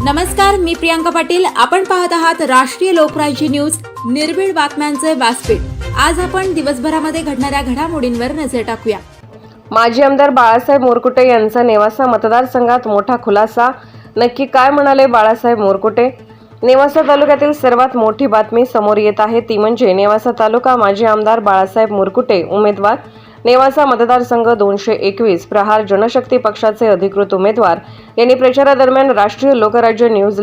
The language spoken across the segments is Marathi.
नमस्कार, मी प्रियांका पाटील. आपण पाहत आहात राष्ट्रीय लोकराज्य न्यूज, निर्भीड बातम्यांचे व्यासपीठ. आज आपण दिवसभरामध्ये घडणाऱ्या घडामोडींवर नजर टाकूया. माजी आमदार बाळासाहेब मोरकुटे यांचा नेवासा मतदारसंघात मोठा खुलासा. नक्की काय म्हणाले बाळासाहेब मोरकुटे? नेवासा तालुक्यातील सर्वात मोठी बातमी समोर येत आहे, ती म्हणजे नेवासा तालुका माजी आमदार बाळासाहेब मोरकुटे उमेदवार. नेवासा मतदारसंघ 221 प्रहार जनशक्ती पक्षाचे अधिकृत उमेदवार यांनी प्रचारादरम्यान राष्ट्रीय लोकराज्य न्यूज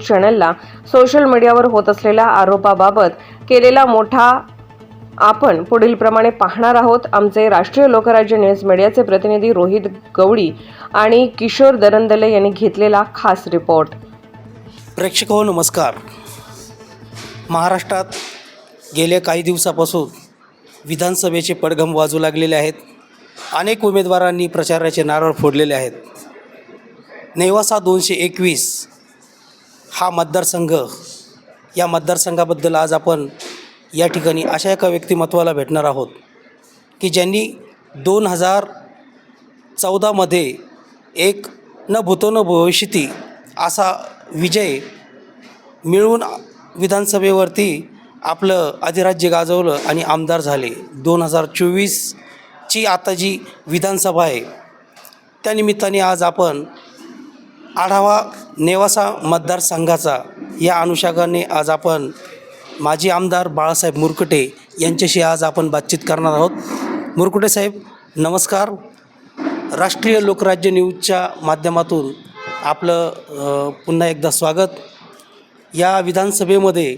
चॅनलला सोशल मीडियावर होत असलेल्या आरोपाबाबत केलेला मोठा आपण पुढील प्रमाणे पाहणार आहोत. आमचे राष्ट्रीय लोकराज्य न्यूज मीडियाचे प्रतिनिधी रोहित गवळी आणि किशोर दरंदले यांनी घेतलेला खास रिपोर्ट. प्रेक्षको नमस्कार. महाराष्ट्रात गेल्या काही दिवसापासून विधानसभेचे पडघम वाजू लागलेले आहेत. अनेक उमेदवारांनी प्रचाराचे नारळ फोडलेले आहेत. नेवासा 221 हा मतदारसंघ, या मतदारसंघाबद्दल आज आपण या ठिकाणी अशा एका व्यक्तिमत्वाला भेटणार आहोत की ज्यांनी 2014मध्ये एक न भूतो न भविष्यती असा विजय मिळवून विधानसभेवरती आपलं अधिराज्य गाजवलं आणि आमदार झाले. 2024ची आता जी विधानसभा आहे त्यानिमित्ताने आज आपण आढावा नेवासा मतदारसंघाचा या अनुषंगाने आज आपण माजी आमदार बाळासाहेब मोरकुटे यांच्याशी आज आपण बातचीत करणार आहोत. मोरकुटे साहेब नमस्कार. राष्ट्रीय लोकराज्य न्यूजच्या माध्यमातून आपलं पुन्हा एकदा स्वागत. या विधानसभेमध्ये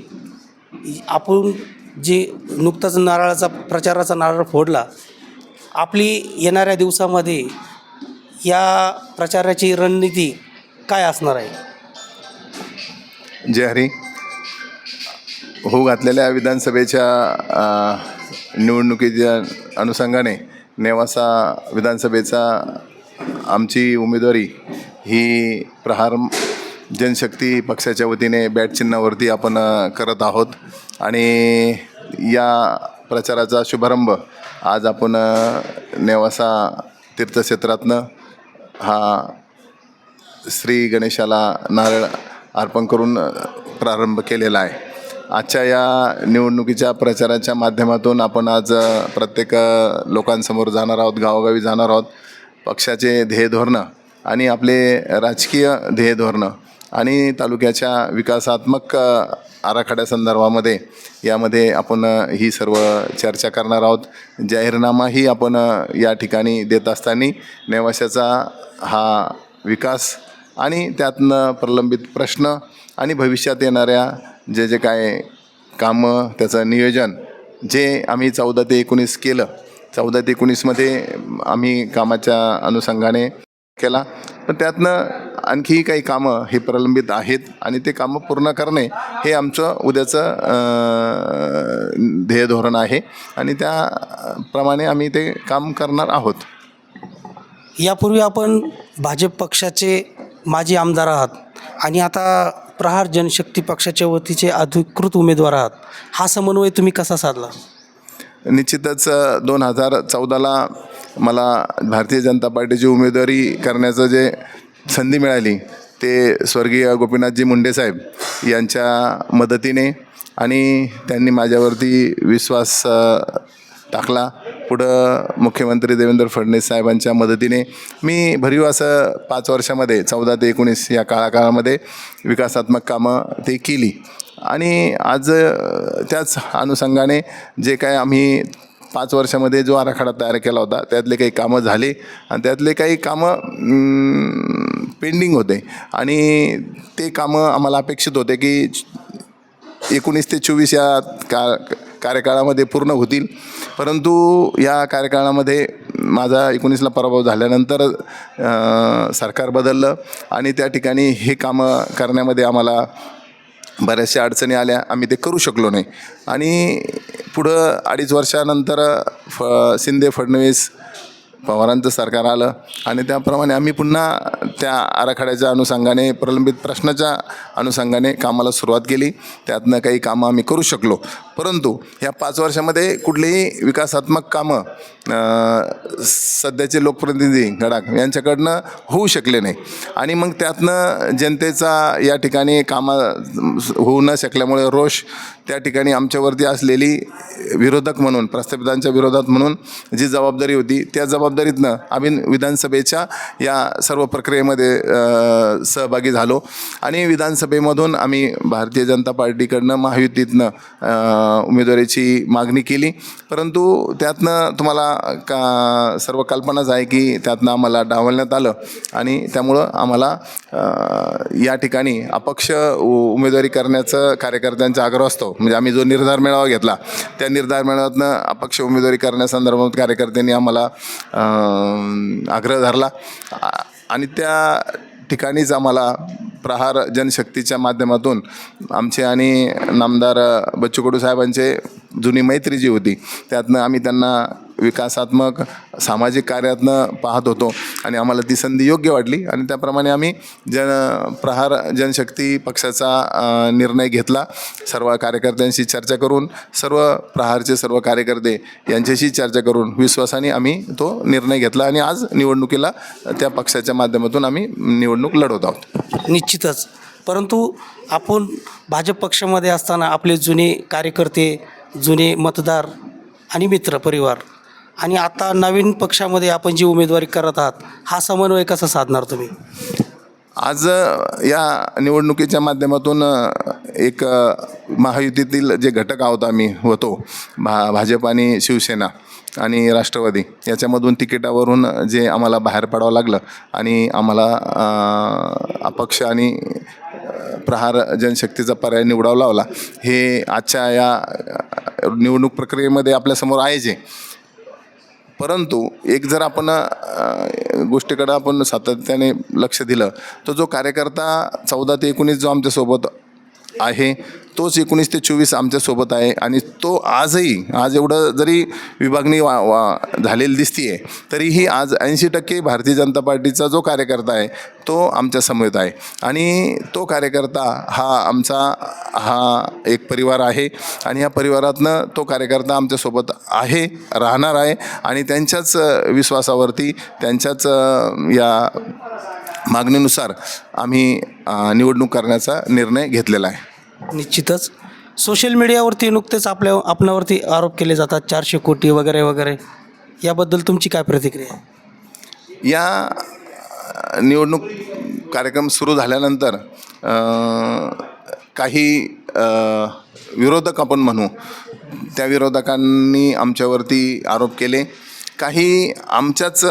आपण जे नुकताच प्रचाराचा नारळ फोडला, आपली येणाऱ्या दिवसामध्ये या प्रचाराची रणनीती काय असणार आहे? जय हरी. होऊ घातलेल्या विधानसभेच्या निवडणुकीच्या अनुषंगाने नेवासा विधानसभेचा आमची उमेदवारी ही प्रहार जनशक्ती पक्षाच्या वतीने बॅट चिन्हावरती आपण करत आहोत आणि या प्रचाराचा शुभारंभ आज आपण नेवासा तीर्थक्षेत्रातनं हा श्री गणेशाला नारळ अर्पण करून प्रारंभ केलेला आहे. आजच्या या निवडणुकीच्या प्रचाराच्या माध्यमातून आपण आज प्रत्येक लोकांसमोर जाणार आहोत, गावोगावी जाणार आहोत. पक्षाचे ध्येयधोरणं आणि आपले राजकीय ध्येयधोरणं आणि तालुक्याच्या विकासात्मक आराखड्यासंदर्भामध्ये यामध्ये आपण ही सर्व चर्चा करणार आहोत. जाहीरनामाही आपण या ठिकाणी देत असताना नेवाशाचा हा विकास आणि त्यातनं प्रलंबित प्रश्न आणि भविष्यात येणाऱ्या जे काय कामं, त्याचं नियोजन जे आम्ही 14 ते 19 केलं, 14 ते 19मध्ये आम्ही कामाच्या अनुषंगाने केला, पण त्यातनं आणखी काही कामं हे प्रलंबित आहेत आणि ते कामं पूर्ण करणे हे आमचं उद्याचं ध्येयधोरण आहे आणि त्याप्रमाणे आम्ही ते काम करणार आहोत. यापूर्वी आपण भाजप पक्षाचे माजी आमदार आहात आणि आता प्रहार जनशक्ती पक्षाच्या वतीचे अधिकृत उमेदवार आहात. हा समन्वय तुम्ही कसा साधला? निश्चितच 2014ला मला भारतीय जनता पार्टीची उमेदवारी करण्याचं जे संधी मिळाली ते स्वर्गीय गोपीनाथजी मुंडे साहेब यांच्या मदतीने आणि त्यांनी माझ्यावरती विश्वास टाकला. पुढं मुख्यमंत्री देवेंद्र फडणवीस साहेबांच्या मदतीने मी भरीव असं 5 वर्षामध्ये 14 ते 19 या काळामध्ये विकासात्मक कामं ते केली आणि आज त्याच अनुषंगाने जे काय आम्ही 5 वर्षामध्ये जो आराखडा तयार केला होता त्यातले काही कामं झाले आणि त्यातले काही कामं पेंडिंग होते आणि ते कामं आम्हाला अपेक्षित होते की 19 ते 24 या कार्यकाळामध्ये पूर्ण होतील. परंतु या कार्यकाळामध्ये माझा 19ला पराभव झाल्यानंतर सरकार बदललं आणि त्या ठिकाणी हे कामं करण्यामध्ये आम्हाला बऱ्याचशा अडचणी आल्या. आम्ही ते करू शकलो नाही आणि पुढं 2.5 वर्षानंतर शिंदे फडणवीस पवारांचं सरकार आलं आणि त्याप्रमाणे आम्ही पुन्हा त्या आराखड्याच्या अनुषंगाने प्रलंबित प्रश्नाच्या अनुषंगाने कामाला सुरुवात केली. त्यातनं काही कामं आम्ही करू शकलो, परंतु ह्या 5 वर्षामध्ये कुठलीही विकासात्मक कामं सध्याचे लोकप्रतिनिधी गडाख यांच्याकडनं होऊ शकले नाही. आणि मग त्यातनं जनतेचा या ठिकाणी कामं होऊ न शकल्यामुळे रोष त्या ठिकाणी आमच्यावरती असलेली विरोधक म्हणून, प्रस्थापितांच्या विरोधात म्हणून जी जबाबदारी होती त्या जबाबदारीतनं आम्ही विधानसभेच्या या सर्व प्रक्रियेमध्ये सहभागी झालो आणि विधानसभेमधून आम्ही भारतीय जनता पार्टीकडनं महायुतीतनं उमेदवारीची मागणी केली. परंतु त्यातनं तुम्हाला सर्व कल्पनाच आहे की त्यातनं आम्हाला डावलण्यात आलं आणि त्यामुळं आम्हाला या ठिकाणी अपक्ष उमेदवारी करण्याचं कार्यकर्त्यांचा आग्रह असतो. म्हणजे आम्ही जो निर्धार मेळावा घेतला त्या निर्धार मेळाव्यातनं अपक्ष उमेदवारी करण्यासंदर्भात कार्यकर्त्यांनी आम्हाला आग्रह धरला आणि त्या ठिकाणीच आम्हाला प्रहार जनशक्तीच्या माध्यमातून आमचे आणि नामदार बच्चू कडू साहेबांचे जुनी मैत्री जी होती त्यातनं आम्ही त्यांना विकासात्मक सामाजिक कार्यातनं पाहत होतो आणि आम्हाला ती संधी योग्य वाटली आणि त्याप्रमाणे आम्ही प्रहार जनशक्ती पक्षाचा निर्णय घेतला. सर्व कार्यकर्त्यांशी चर्चा करून, सर्व प्रहारचे सर्व कार्यकर्ते यांच्याशी चर्चा करून विश्वासाने आम्ही तो निर्णय घेतला आणि आज निवडणुकीला त्या पक्षाच्या माध्यमातून आम्ही निवडणूक लढवत आहोत. निश्चितच. परंतु आपण भाजप पक्षामध्ये असताना आपले जुने कार्यकर्ते, जुने मतदार आणि मित्र परिवार आणि आता नवीन पक्षामध्ये आपण जी उमेदवारी करत आहात, हा समन्वय कसा साधणार तुम्ही? आज या निवडणुकीच्या माध्यमातून एक महायुतीतील जे घटक आहोत आम्ही होतो, भाजप आणि शिवसेना आणि राष्ट्रवादी याच्यामधून तिकिटावरून जे आम्हाला बाहेर पडावं लागलं आणि आम्हाला अपक्ष आणि प्रहार जनशक्तीचा पर्याय निवडावा लावला, हे आजच्या या निवडणूक प्रक्रियेमध्ये आपल्यासमोर आहेच आहे. परंतु एक जर आपण गोष्टीकडं आपण सातत्याने लक्ष दिलं तर जो कार्यकर्ता 14 ते 19 जो आमच्यासोबत आहे तोच 19 ते 24 आमच्यासोबत आहे आणि तो आज एवढं जरी विभागणी झालेली दिसते आहे तरीही आज 80% भारतीय जनता पार्टीचा जो कार्यकर्ता आहे तो आमच्या समवेत आहे आणि तो कार्यकर्ता हा एक परिवार आहे आणि या परिवारातनं तो कार्यकर्ता आमच्यासोबत आहे, राहणार आहे आणि त्यांच्याच विश्वासावरती, त्यांच्याच या मागणीनुसार आम्ही निवडणूक करण्याचा निर्णय घेतलेला आहे. निश्चितच. सोशल मीडियावरती नुकतेच आपणावरती आरोप केले जातात 400 कोटी वगैरे वगैरे, याबद्दल तुमची काय प्रतिक्रिया आहे? या निवडणूक कार्यक्रम सुरू झाल्यानंतर काही विरोधक आपण म्हणू त्या विरोधकांनी आमच्यावरती आरोप केले. काही आमच्याच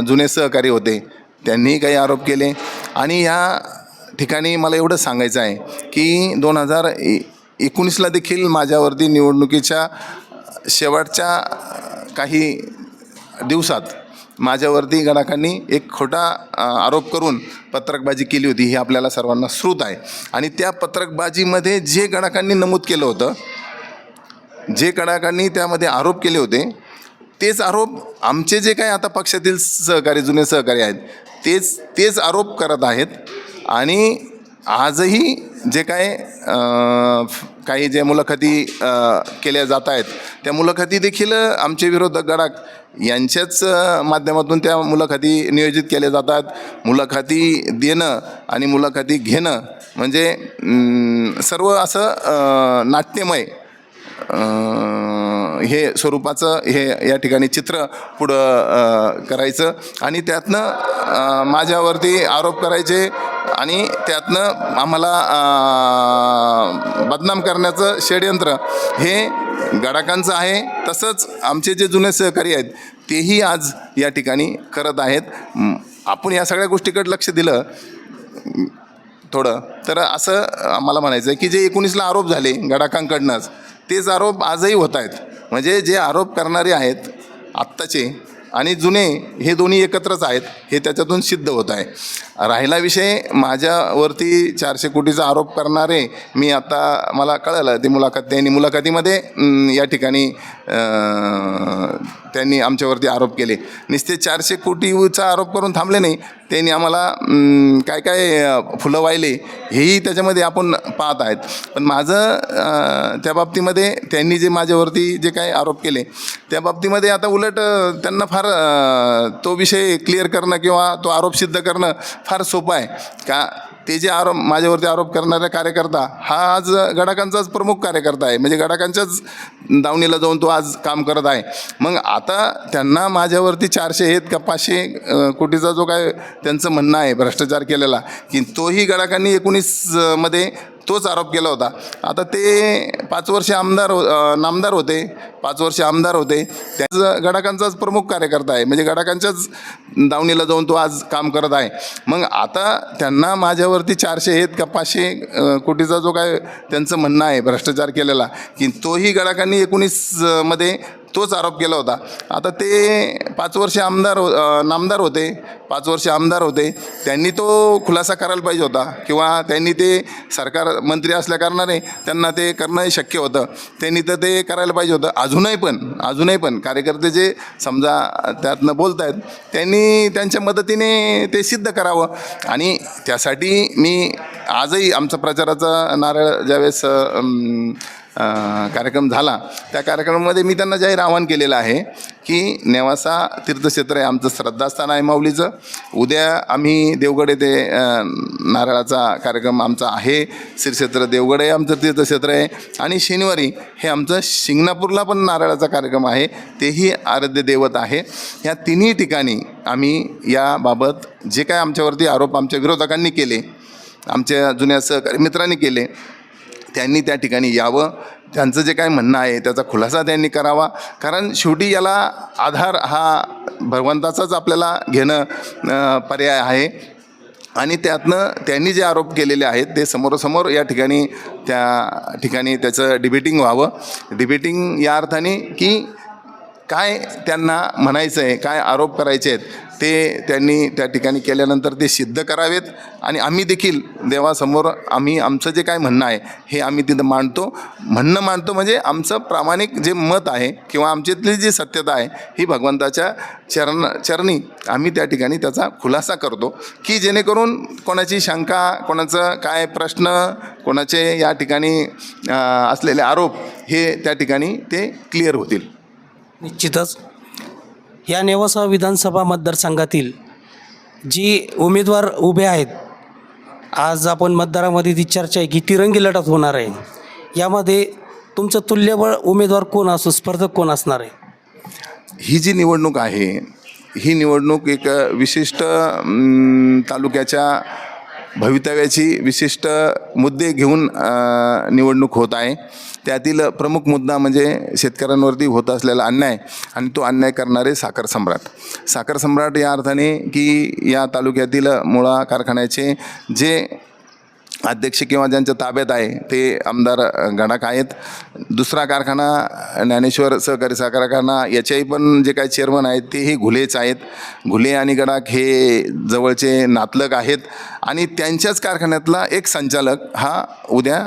जुने सहकारी होते त्यांनी काही आरोप केले आणि या ठिकाणी मला एवढं सांगायचं आहे की 2019ला देखील माझ्यावरती निवडणुकीच्या शेवटच्या काही दिवसात माझ्यावरती गडाखांनी एक खोटा आरोप करून पत्रकबाजी केली होती. ही आपल्याला सर्वांना श्रुत आहे आणि त्या पत्रकबाजीमध्ये जे गडाखांनी नमूद केलं होतं, जे गडाखांनी त्यामध्ये आरोप केले होते तेच आरोप आमचे जे काही आता पक्षातील सहकारी, जुने सहकारी आहेत तेच आरोप करत आहेत आणि आजही जे काही जे मुलाखती केल्या जात आहेत त्या मुलाखती देखील आमचे विरोधक गडाख यांच्याच माध्यमातून त्या मुलाखती नियोजित केल्या जातात. मुलाखती देणं आणि मुलाखती घेणं म्हणजे सर्व असं नाट्यमय हे स्वरूपाचं या ठिकाणी चित्र पुढं करायचं आणि त्यातनं माझ्यावरती आरोप करायचे आणि त्यातनं आम्हाला बदनाम करण्याचं षड्यंत्र हे गडाखांचं आहे. तसंच आमचे जे जुने सहकारी आहेत तेही आज या ठिकाणी करत आहेत. आपण या सगळ्या गोष्टीकडे लक्ष दिलं थोडं तर असं आम्हाला म्हणायचं आहे की जे 19ला आरोप झाले गडाखांकडनंच तेच आरोप आजही होत आहेत. म्हणजे जे आरोप करणारे आहेत आत्ताचे आणि जुने हे दोन्ही एकत्रच आहेत हे त्याच्यातून सिद्ध होत आहे. राहिला विषय माझ्यावरती 400 कोटीचा आरोप करणारे, मी आता मला कळलं ते मुलाखतीमध्ये या ठिकाणी त्यांनी आमच्यावरती आरोप केले. नुसते 400 कोटीचा आरोप करून थांबले नाही, त्यांनी आम्हाला काय काय फुलं वाहिले हेही त्याच्यामध्ये आपण पाहत आहेत. पण माझं त्या बाबतीमध्ये त्यांनी जे माझ्यावरती जे काही आरोप केले त्या बाबतीमध्ये आता उलट त्यांना फार तो विषय क्लिअर करणं किंवा तो आरोप सिद्ध करणं फार सोपं आहे. का ते जे माझ्यावरती आरोप करणारा कार्यकर्ता हा आज गडाखांचाच प्रमुख कार्यकर्ता आहे, म्हणजे गडाखांच्याच दावणीला जाऊन तो आज काम करत आहे. मग आता त्यांना माझ्यावरती 400 आहेत का 500 कोटीचा जो काय त्यांचं म्हणणं आहे भ्रष्टाचार केलेला, की तोही गडाखांनी 19मध्ये तोच आरोप केला होता. आता ते 5 वर्ष नामदार होते, 5 वर्ष आमदार होते, त्याच गडाखांचाच प्रमुख कार्यकर्ता आहे, म्हणजे गडाखांच्याच दावणीला जाऊन तो आज काम करत आहे. मग आता त्यांना माझ्यावरती 400 आहेत का 500 कोटीचा जो काय त्यांचं म्हणणं आहे भ्रष्टाचार केलेला, की तोही गडाखांनी 19मध्ये तोच आरोप केला होता. आता ते 5 वर्ष नामदार होते, 5 वर्ष आमदार होते, त्यांनी तो खुलासा करायला पाहिजे होता किंवा त्यांनी ते सरकार मंत्री असल्याकारणाने त्यांना ते करणं शक्य होतं. त्यांनी तर ते करायला पाहिजे होतं. अजूनही पण कार्यकर्ते जे समजा त्यातनं बोलत आहेत त्यांनी त्यांच्या मदतीने ते सिद्ध करावं. आणि त्यासाठी मी आजही आमचा प्रचाराचा नारळ ज्यावेळेस कार्यक्रम झाला त्या कार्यक्रमामध्ये मी त्यांना जाहीर आवाहन केलेलं आहे की नेवासा तीर्थक्षेत्र आहे, आमचं श्रद्धास्थान आहे माऊलीचं. उद्या आम्ही देवगड येथे नारळाचा कार्यक्रम आमचा आहे. श्रीक्षेत्र देवगड आहे आमचं तीर्थक्षेत्र आहे. आणि शनिवारी हे आमचं शिंगणापूरला पण नारळाचा कार्यक्रम आहे, तेही आराध्य दैवत आहे. ह्या तिन्ही ठिकाणी आम्ही याबाबत जे काय आमच्यावरती आरोप आमच्या विरोधकांनी केले, आमच्या जुन्या सहकारी मित्रांनी केले, त्यांनी त्या ठिकाणी यावं. त्यांचं जे काय म्हणणं आहे त्याचा खुलासा त्यांनी करावा. कारण शेवटी याला आधार हा भगवंताचाच आपल्याला घेणं पर्याय आहे. आणि त्यातनं त्यांनी जे आरोप केलेले आहेत ते समोरासमोर या ठिकाणी त्याचं डिबेटिंग व्हावं. डिबेटिंग या अर्थाने की काय त्यांना म्हणायचं आहे, काय आरोप करायचे आहेत ते त्यांनी त्या ठिकाणी केल्यानंतर ते सिद्ध करावेत. आणि आम्ही देखील देवासमोर आमचं जे काय म्हणणं आहे हे आम्ही तिथं मांडतो म्हणजे आमचं प्रामाणिक जे मत आहे किंवा आमच्यातली जी सत्यता आहे ही भगवंताच्या चरणी आम्ही त्या ठिकाणी त्याचा खुलासा करतो, की जेणेकरून कोणाची शंका, कोणाचं काय प्रश्न, कोणाचे या ठिकाणी असलेले आरोप हे त्या ठिकाणी ते क्लिअर होतील. निश्चितच या नेवासा विधानसभा मतदारसंघातील जी उमेदवार उभे आहेत, आज आपण मतदारामध्ये ती चर्चा आहे की तिरंगी लढत होणार आहे. यामध्ये तुमचं तुल्यबळ उमेदवार कोण असो, स्पर्धक कोण असणार आहे? ही जी निवडणूक आहे ही निवडणूक एक विशिष्ट तालुक्याच्या भवितव्याची विशिष्ट मुद्दे घेऊन निवडणूक होत आहे. त्यातील प्रमुख मुद्दा म्हणजे शेतकऱ्यांवरती होत असलेला अन्याय आणि तो अन्याय करणारे साखर सम्राट या अर्थाने की या तालुक्यातील मुळा कारखान्याचे जे अध्यक्ष किंवा ज्यांच्या ताब्यात आहे ते आमदार गडाख आहेत. दुसरा कारखाना ज्ञानेश्वर सहकारी साखर कारखाना याच्याही पण जे काही चेअरमन आहेत तेही घुलेच आहेत. घुले आणि गडाख हे जवळचे नातलग आहेत आणि त्यांच्याच कारखान्यातला एक संचालक हा उद्या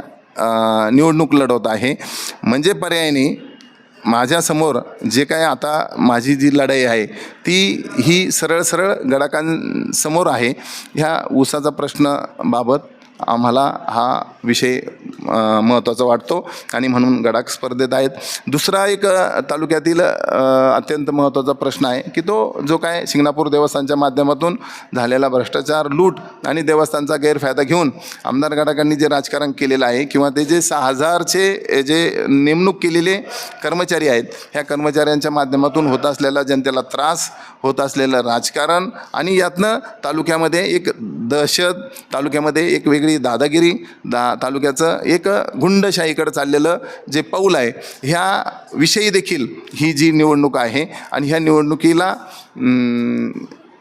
निवडणूक लढवत आहे. म्हणजे पर्यायाने माझ्यासमोर जे काय आता माझी जी लढाई आहे ही सरळ गडाखांसमोर आहे. ह्या ऊसाचा प्रश्नाबाबत आम्हाला हा विषय महत्त्वाचा वाटतो आणि म्हणून गडाख स्पर्धेत आहेत. दुसरा एक तालुक्यातील अत्यंत महत्त्वाचा प्रश्न आहे की तो जो काय शिंगणापूर देवस्थानच्या माध्यमातून झालेला भ्रष्टाचार, लूट आणि देवस्थानचा गैरफायदा घेऊन आमदार गडाखांनी जे राजकारण केलेलं आहे किंवा ते जे 6000चे जे नेमणूक केलेले कर्मचारी आहेत, ह्या कर्मचाऱ्यांच्या माध्यमातून होत असलेला जनतेला त्रास, होत असलेलं राजकारण आणि यातनं तालुक्यामध्ये एक दहशत, तालुक्यामध्ये एक वेगळी दादागिरी, तालुक्याचं एक गुंडशाहीकडे चाललेलं जे पाऊल आहे, ह्या विषयी देखील ही जी निवडणूक आहे आणि ह्या निवडणुकीला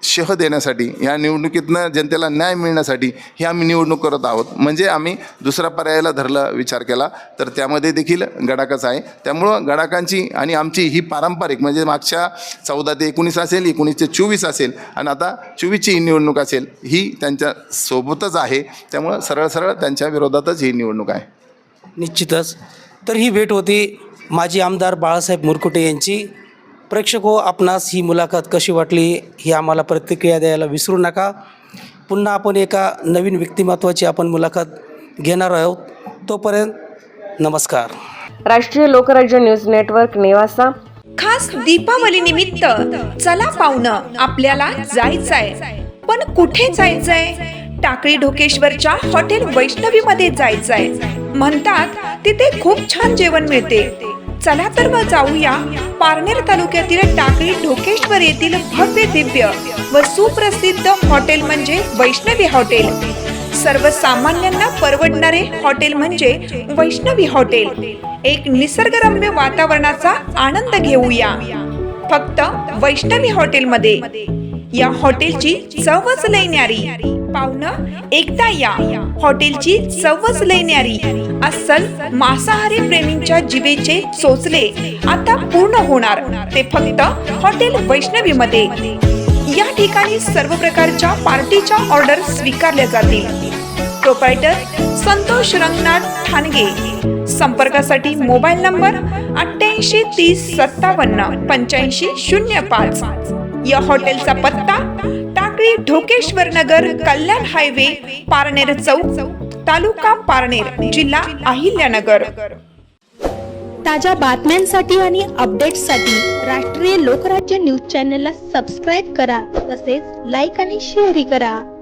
शह देण्यासाठी, या निवडणुकीतनं जनतेला न्याय मिळण्यासाठी ही आम्ही निवडणूक करत आहोत. म्हणजे आम्ही दुसरा पर्यायाला धरला विचार केला तर त्यामध्ये देखील गडाकच आहे. त्यामुळं गडाकांची आणि आमची ही पारंपरिक, म्हणजे मागच्या 14 ते 19 असेल, 19 ते 24 असेल आणि आता 24ची ही निवडणूक असेल, ही त्यांच्या सोबतच आहे. त्यामुळं सरळ सरळ त्यांच्या विरोधातच ही निवडणूक आहे. निश्चितच. तर ही भेट होती माजी आमदार बाळासाहेब मुरकुटे यांची. प्रेक्षको, आपणास ही मुलाखत कशी वाटली ही आम्हाला प्रतिक्रिया द्यायला विसरू नका. पुन्हा आपण एका नवीन व्यक्तिमत्वाची आपण मुलाखत घेणार आहोत. तोपर्यंत नमस्कार. राष्ट्रीय लोकराज्य न्यूज नेटवर्क नेवासा. खास दीपावली निमित्त चला पाहुणं आपल्याला जायचंय. पण कुठे जायचंय? टाकळी ढोकेश्वरच्या हॉटेल वैष्णवी मध्ये जायचंय. म्हणतात तिथे खूप छान जेवण मिळते. चला तर मग जाऊया पारनेर तालुक्यातील टाकळी ढोकेश्वर येथील भव्य दिव्य व सुप्रसिद्ध हॉटेल म्हणजे वैष्णवी हॉटेल. सर्वसामान्यांना परवडणारे हॉटेल म्हणजे वैष्णवी हॉटेल. एक निसर्गरम्य वातावरणाचा आनंद घेऊया फक्त वैष्णवी हॉटेलमध्ये. या हॉटेलची चवच लय न्यारी. पाहुणं एकदा या, हॉटेलची चवच लय न्यारी. अस्सल मांसाहारी प्रेमींच्या जिभेचे चोचले आता पूर्ण होणार ते फक्त हॉटेल वैष्णवी मध्ये. या ठिकाणी सर्व प्रकारच्या पार्टीच्या ऑर्डर स्वीकारल्या जातील. प्रोप्रायटर संतोष रंगनाथ ठाणगे. संपर्कासाठी मोबाईल नंबर 88 30 57 85 05. या हॉटेलचा पत्ता टाकळी ढोकेश्वर नगर, कल्याण हायवे, पारनेर चौक, तालुका पारनेर, जिल्हा अहिल्यानगर. ताज्या बातम्यांसाठी आणि अपडेट्ससाठी राष्ट्रीय लोकराज्य न्यूज चॅनलला सबस्क्राईब करा. तसेच लाईक आणि शेअरही करा.